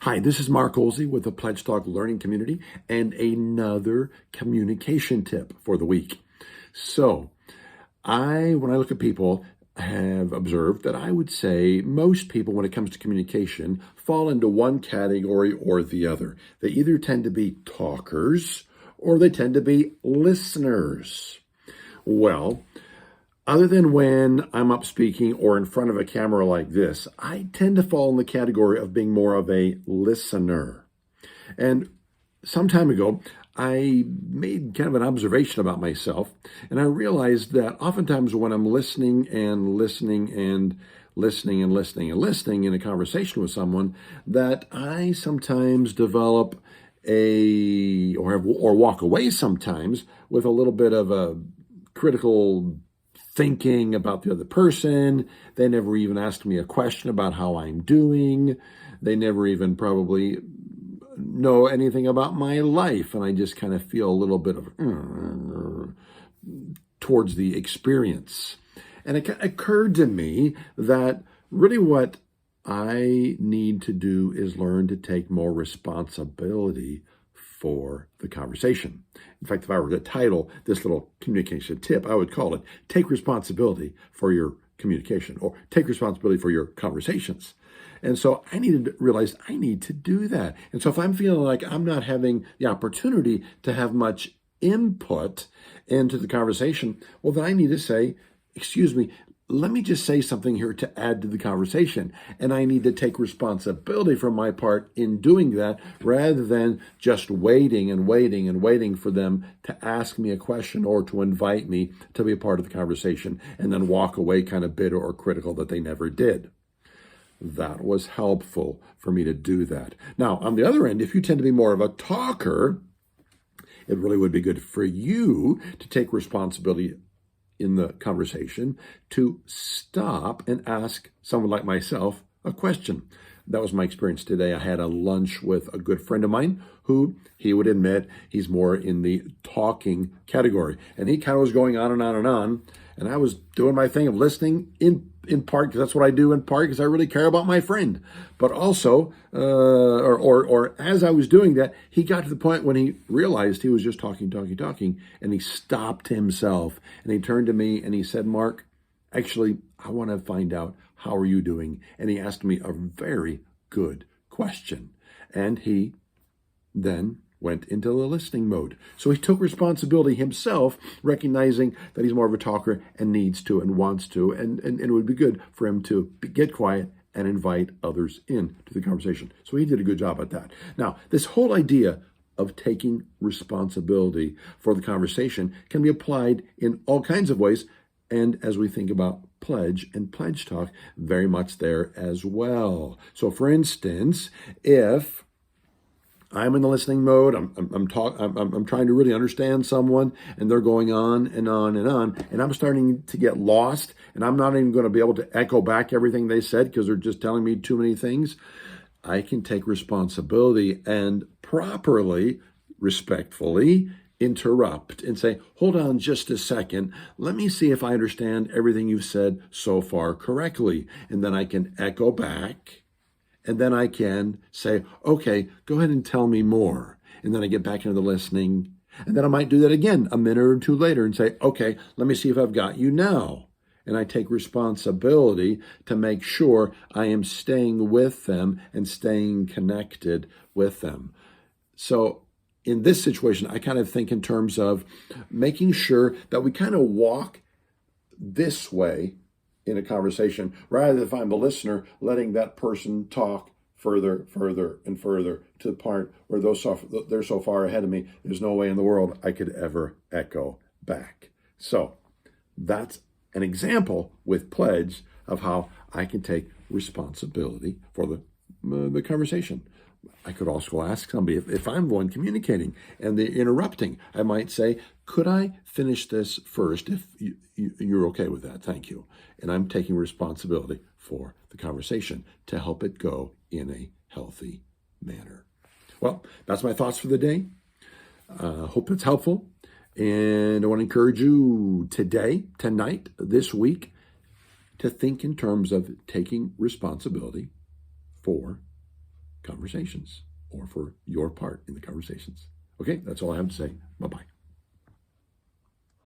Hi, this is Mark Olsey with the Pledge Talk Learning Community and another communication tip for the week. So, when I look at people, have observed that I would say most people, when it comes to communication, fall into one category or the other. They either tend to be talkers or they tend to be listeners. Well, other than when I'm up speaking or in front of a camera like this, I tend to fall in the category of being more of a listener. And some time ago, I made kind of an observation about myself, and I realized that oftentimes when I'm listening and listening and listening and listening and listening in a conversation with someone, that I sometimes develop or walk away sometimes with a little bit of a critical thinking about the other person. They never even asked me a question about how I'm doing. They never even probably know anything about my life. And I just kind of feel a little bit of towards the experience. And it occurred to me that really what I need to do is learn to take more responsibility for the conversation. In fact, if I were to title this little communication tip, I would call it Take Responsibility for Your Communication, or Take Responsibility for Your Conversations. And so I needed to realize I need to do that. And so if I'm feeling like I'm not having the opportunity to have much input into the conversation, well, then I need to say, excuse me, let me just say something here to add to the conversation. And I need to take responsibility for my part in doing that rather than just waiting and waiting and waiting for them to ask me a question or to invite me to be a part of the conversation and then walk away kind of bitter or critical that they never did. That was helpful for me to do that. Now, on the other end, if you tend to be more of a talker, it really would be good for you to take responsibility in the conversation to stop and ask someone like myself a question. That was my experience today. I had a lunch with a good friend of mine who he would admit he's more in the talking category. And he kind of was going on and on and on. And I was doing my thing of listening in part, because that's what I do in part, because I really care about my friend. But also, or as I was doing that, he got to the point when he realized he was just talking, and he stopped himself. And he turned to me and he said, Mark, actually, I want to find out, how are you doing? And he asked me a very good question. And he then went into the listening mode. So he took responsibility himself, recognizing that he's more of a talker and needs to and wants to, and it would be good for him to get quiet and invite others in to the conversation. So he did a good job at that. Now, this whole idea of taking responsibility for the conversation can be applied in all kinds of ways. And as we think about pledge and pledge talk, very much there as well. So for instance, if I'm in the listening mode, I'm trying to really understand someone, and they're going on and on and on, and I'm starting to get lost, and I'm not even going to be able to echo back everything they said because they're just telling me too many things. I can take responsibility and properly, respectfully interrupt and say, hold on just a second. Let me see if I understand everything you've said so far correctly. And then I can echo back. And then I can say, okay, go ahead and tell me more. And then I get back into the listening. And then I might do that again a minute or two later and say, okay, let me see if I've got you now. And I take responsibility to make sure I am staying with them and staying connected with them. So in this situation, I kind of think in terms of making sure that we kind of walk this way in a conversation, rather than if I'm a listener, letting that person talk further, and further to the part where they're so far ahead of me, there's no way in the world I could ever echo back. So that's an example with pledge of how I can take responsibility for the conversation. I could also ask somebody, if I'm the one communicating and they're interrupting, I might say, could I finish this first if you're okay with that? Thank you. And I'm taking responsibility for the conversation to help it go in a healthy manner. Well, that's my thoughts for the day. Hope it's helpful. And I want to encourage you today, tonight, this week, to think in terms of taking responsibility for conversations or for your part in the conversations. Okay, that's all I have to say. Bye-bye.